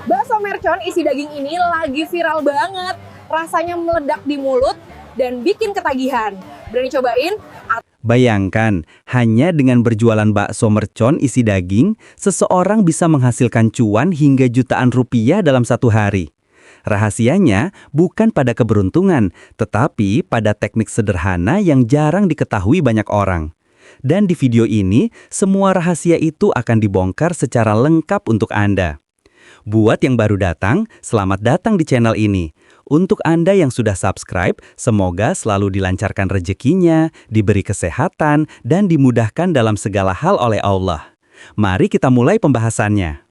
Bakso mercon isi daging ini lagi viral banget. Rasanya meledak di mulut dan bikin ketagihan. Berani cobain? Bayangkan, hanya dengan berjualan bakso mercon isi daging, seseorang bisa menghasilkan cuan hingga jutaan rupiah dalam satu hari. Rahasianya bukan pada keberuntungan, tetapi pada teknik sederhana yang jarang diketahui banyak orang. Dan di video ini, semua rahasia itu akan dibongkar secara lengkap untuk Anda. Buat yang baru datang, selamat datang di channel ini. Untuk Anda yang sudah subscribe, semoga selalu dilancarkan rezekinya, diberi kesehatan, dan dimudahkan dalam segala hal oleh Allah. Mari kita mulai pembahasannya.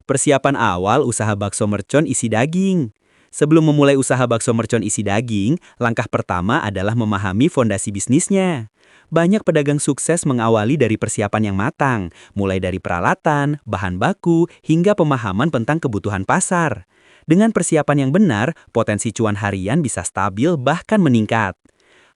Persiapan awal usaha bakso mercon isi daging. Sebelum memulai usaha bakso mercon isi daging, langkah pertama adalah memahami fondasi bisnisnya. Banyak pedagang sukses mengawali dari persiapan yang matang, mulai dari peralatan, bahan baku, hingga pemahaman tentang kebutuhan pasar. Dengan persiapan yang benar, potensi cuan harian bisa stabil bahkan meningkat.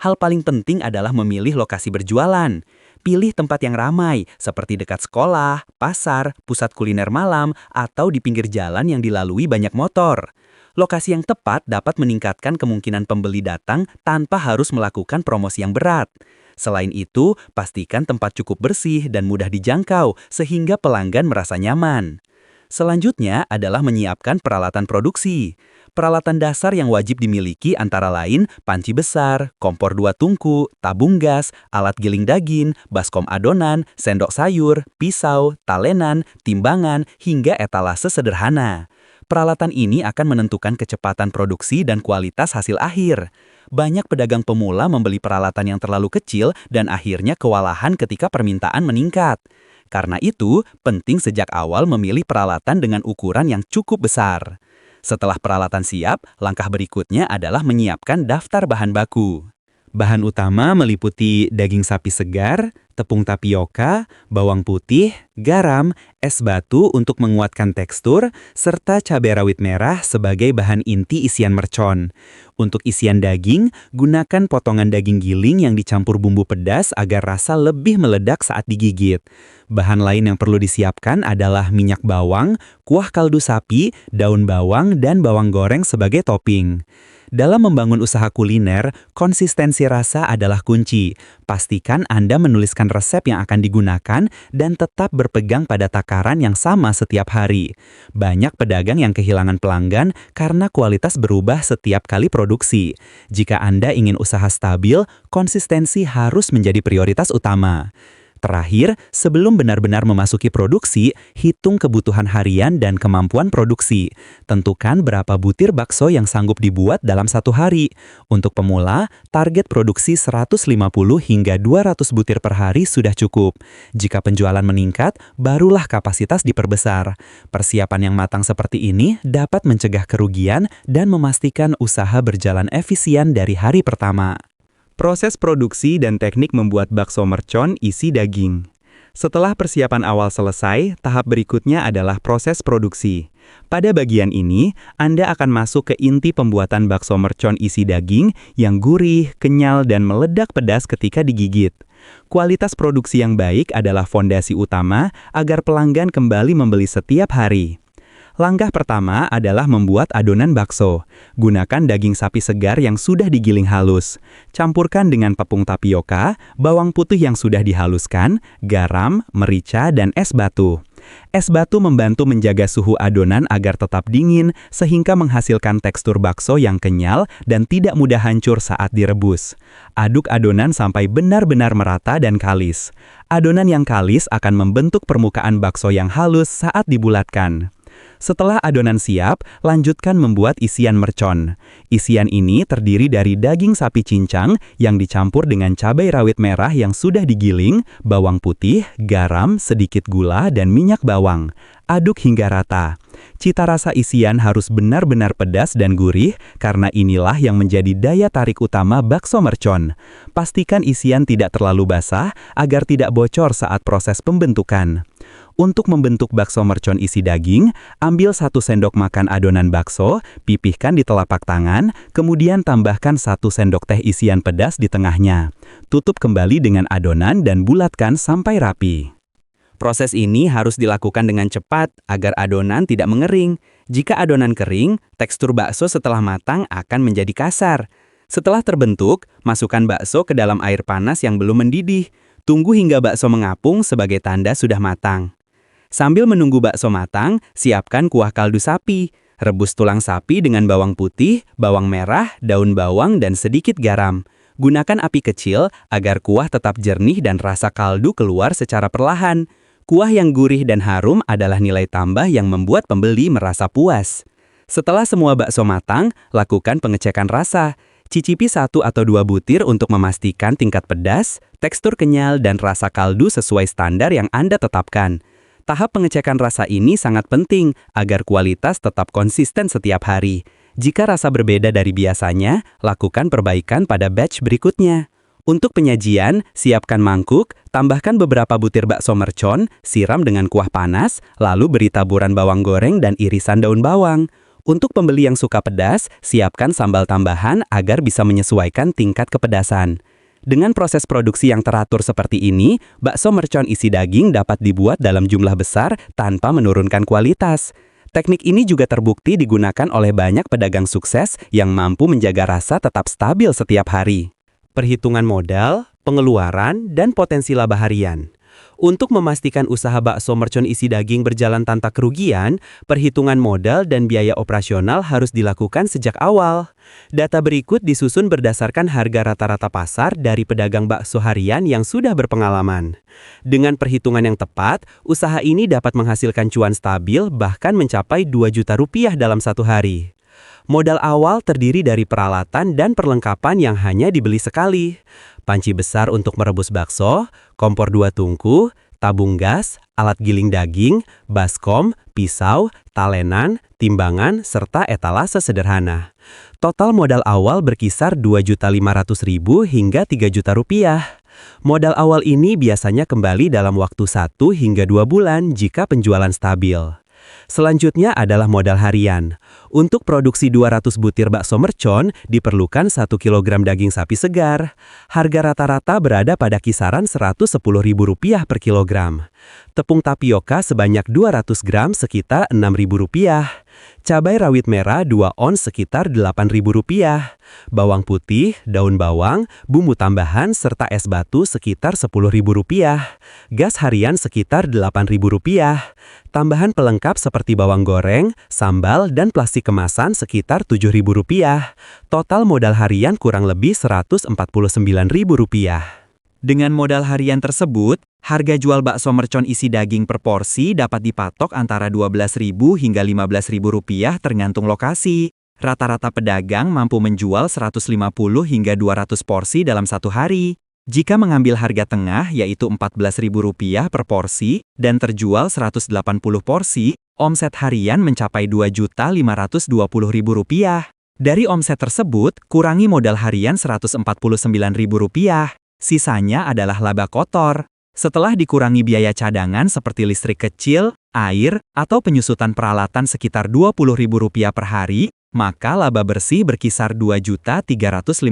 Hal paling penting adalah memilih lokasi berjualan. Pilih tempat yang ramai, seperti dekat sekolah, pasar, pusat kuliner malam, atau di pinggir jalan yang dilalui banyak motor. Lokasi yang tepat dapat meningkatkan kemungkinan pembeli datang tanpa harus melakukan promosi yang berat. Selain itu, pastikan tempat cukup bersih dan mudah dijangkau sehingga pelanggan merasa nyaman. Selanjutnya adalah menyiapkan peralatan produksi. Peralatan dasar yang wajib dimiliki antara lain panci besar, kompor 2 tungku, tabung gas, alat giling daging, baskom adonan, sendok sayur, pisau, talenan, timbangan, hingga etalase sederhana. Peralatan ini akan menentukan kecepatan produksi dan kualitas hasil akhir. Banyak pedagang pemula membeli peralatan yang terlalu kecil dan akhirnya kewalahan ketika permintaan meningkat. Karena itu, penting sejak awal memilih peralatan dengan ukuran yang cukup besar. Setelah peralatan siap, langkah berikutnya adalah menyiapkan daftar bahan baku. Bahan utama meliputi daging sapi segar, tepung tapioka, bawang putih, garam, es batu untuk menguatkan tekstur, serta cabai rawit merah sebagai bahan inti isian mercon. Untuk isian daging, gunakan potongan daging giling yang dicampur bumbu pedas agar rasa lebih meledak saat digigit. Bahan lain yang perlu disiapkan adalah minyak bawang, kuah kaldu sapi, daun bawang, dan bawang goreng sebagai topping. Dalam membangun usaha kuliner, konsistensi rasa adalah kunci. Pastikan Anda menuliskan resep yang akan digunakan dan tetap berpegang pada takaran yang sama setiap hari. Banyak pedagang yang kehilangan pelanggan karena kualitas berubah setiap kali produksi. Jika Anda ingin usaha stabil, konsistensi harus menjadi prioritas utama. Terakhir, sebelum benar-benar memasuki produksi, hitung kebutuhan harian dan kemampuan produksi. Tentukan berapa butir bakso yang sanggup dibuat dalam satu hari. Untuk pemula, target produksi 150 hingga 200 butir per hari sudah cukup. Jika penjualan meningkat, barulah kapasitas diperbesar. Persiapan yang matang seperti ini dapat mencegah kerugian dan memastikan usaha berjalan efisien dari hari pertama. Proses produksi dan teknik membuat bakso mercon isi daging. Setelah persiapan awal selesai, tahap berikutnya adalah proses produksi. Pada bagian ini, Anda akan masuk ke inti pembuatan bakso mercon isi daging yang gurih, kenyal, dan meledak pedas ketika digigit. Kualitas produksi yang baik adalah fondasi utama agar pelanggan kembali membeli setiap hari. Langkah pertama adalah membuat adonan bakso. Gunakan daging sapi segar yang sudah digiling halus. Campurkan dengan tepung tapioka, bawang putih yang sudah dihaluskan, garam, merica, dan es batu. Es batu membantu menjaga suhu adonan agar tetap dingin sehingga menghasilkan tekstur bakso yang kenyal dan tidak mudah hancur saat direbus. Aduk adonan sampai benar-benar merata dan kalis. Adonan yang kalis akan membentuk permukaan bakso yang halus saat dibulatkan. Setelah adonan siap, lanjutkan membuat isian mercon. Isian ini terdiri dari daging sapi cincang yang dicampur dengan cabai rawit merah yang sudah digiling, bawang putih, garam, sedikit gula, dan minyak bawang. Aduk hingga rata. Cita rasa isian harus benar-benar pedas dan gurih karena inilah yang menjadi daya tarik utama bakso mercon. Pastikan isian tidak terlalu basah agar tidak bocor saat proses pembentukan. Untuk membentuk bakso mercon isi daging, ambil 1 sendok makan adonan bakso, pipihkan di telapak tangan, kemudian tambahkan 1 sendok teh isian pedas di tengahnya. Tutup kembali dengan adonan dan bulatkan sampai rapi. Proses ini harus dilakukan dengan cepat agar adonan tidak mengering. Jika adonan kering, tekstur bakso setelah matang akan menjadi kasar. Setelah terbentuk, masukkan bakso ke dalam air panas yang belum mendidih. Tunggu hingga bakso mengapung sebagai tanda sudah matang. Sambil menunggu bakso matang, siapkan kuah kaldu sapi. Rebus tulang sapi dengan bawang putih, bawang merah, daun bawang, dan sedikit garam. Gunakan api kecil agar kuah tetap jernih dan rasa kaldu keluar secara perlahan. Kuah yang gurih dan harum adalah nilai tambah yang membuat pembeli merasa puas. Setelah semua bakso matang, lakukan pengecekan rasa. Cicipi 1 atau 2 butir untuk memastikan tingkat pedas, tekstur kenyal, dan rasa kaldu sesuai standar yang Anda tetapkan. Tahap pengecekan rasa ini sangat penting agar kualitas tetap konsisten setiap hari. Jika rasa berbeda dari biasanya, lakukan perbaikan pada batch berikutnya. Untuk penyajian, siapkan mangkuk, tambahkan beberapa butir bakso mercon, siram dengan kuah panas, lalu beri taburan bawang goreng dan irisan daun bawang. Untuk pembeli yang suka pedas, siapkan sambal tambahan agar bisa menyesuaikan tingkat kepedasan. Dengan proses produksi yang teratur seperti ini, bakso mercon isi daging dapat dibuat dalam jumlah besar tanpa menurunkan kualitas. Teknik ini juga terbukti digunakan oleh banyak pedagang sukses yang mampu menjaga rasa tetap stabil setiap hari. Perhitungan modal, pengeluaran, dan potensi laba harian. Untuk memastikan usaha bakso mercon isi daging berjalan tanpa kerugian, perhitungan modal dan biaya operasional harus dilakukan sejak awal. Data berikut disusun berdasarkan harga rata-rata pasar dari pedagang bakso harian yang sudah berpengalaman. Dengan perhitungan yang tepat, usaha ini dapat menghasilkan cuan stabil bahkan mencapai 2 juta rupiah dalam satu hari. Modal awal terdiri dari peralatan dan perlengkapan yang hanya dibeli sekali. Panci besar untuk merebus bakso, kompor 2 tungku, tabung gas, alat giling daging, baskom, pisau, talenan, timbangan, serta etalase sederhana. Total modal awal berkisar 2.500.000 hingga 3 juta rupiah. Modal awal ini biasanya kembali dalam waktu 1 hingga 2 bulan jika penjualan stabil. Selanjutnya adalah modal harian. Untuk produksi 200 butir bakso mercon, diperlukan 1 kg daging sapi segar. Harga rata-rata berada pada kisaran Rp110.000 per kilogram. Tepung tapioka sebanyak 200 gram sekitar Rp6.000. Cabai rawit merah 2 ons sekitar Rp8.000. Bawang putih, daun bawang, bumbu tambahan, serta es batu sekitar Rp10.000. Gas harian sekitar Rp8.000. Tambahan pelengkap seperti bawang goreng, sambal, dan plastik kemasan sekitar Rp7.000. Total modal harian kurang lebih Rp149.000. Dengan modal harian tersebut, harga jual bakso mercon isi daging per porsi dapat dipatok antara Rp12.000 hingga Rp15.000 tergantung lokasi. Rata-rata pedagang mampu menjual 150 hingga 200 porsi dalam satu hari. Jika mengambil harga tengah yaitu Rp14.000 per porsi dan terjual 180 porsi, omset harian mencapai Rp2.520.000. Dari omset tersebut, kurangi modal harian Rp149.000. Sisanya adalah laba kotor. Setelah dikurangi biaya cadangan seperti listrik kecil, air, atau penyusutan peralatan sekitar Rp20.000 per hari, maka laba bersih berkisar Rp2.350.000.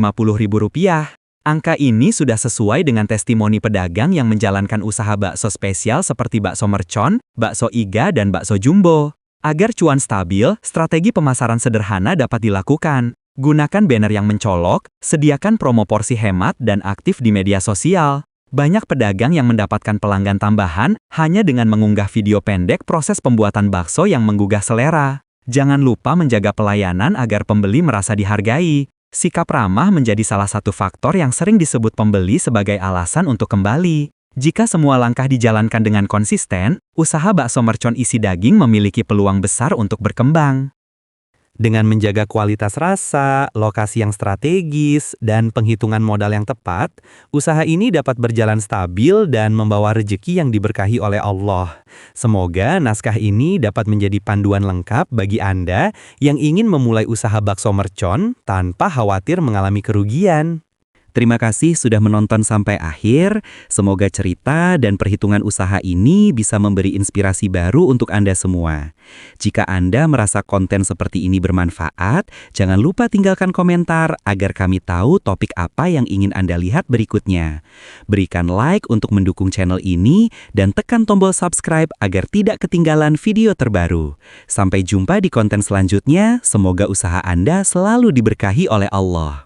Angka ini sudah sesuai dengan testimoni pedagang yang menjalankan usaha bakso spesial seperti bakso mercon, bakso iga, dan bakso jumbo. Agar cuan stabil, strategi pemasaran sederhana dapat dilakukan. Gunakan banner yang mencolok, sediakan promo porsi hemat, dan aktif di media sosial. Banyak pedagang yang mendapatkan pelanggan tambahan hanya dengan mengunggah video pendek proses pembuatan bakso yang menggugah selera. Jangan lupa menjaga pelayanan agar pembeli merasa dihargai. Sikap ramah menjadi salah satu faktor yang sering disebut pembeli sebagai alasan untuk kembali. Jika semua langkah dijalankan dengan konsisten, usaha bakso mercon isi daging memiliki peluang besar untuk berkembang. Dengan menjaga kualitas rasa, lokasi yang strategis, dan penghitungan modal yang tepat, usaha ini dapat berjalan stabil dan membawa rezeki yang diberkahi oleh Allah. Semoga naskah ini dapat menjadi panduan lengkap bagi Anda yang ingin memulai usaha bakso mercon tanpa khawatir mengalami kerugian. Terima kasih sudah menonton sampai akhir. Semoga cerita dan perhitungan usaha ini bisa memberi inspirasi baru untuk Anda semua. Jika Anda merasa konten seperti ini bermanfaat, jangan lupa tinggalkan komentar agar kami tahu topik apa yang ingin Anda lihat berikutnya. Berikan like untuk mendukung channel ini dan tekan tombol subscribe agar tidak ketinggalan video terbaru. Sampai jumpa di konten selanjutnya. Semoga usaha Anda selalu diberkahi oleh Allah.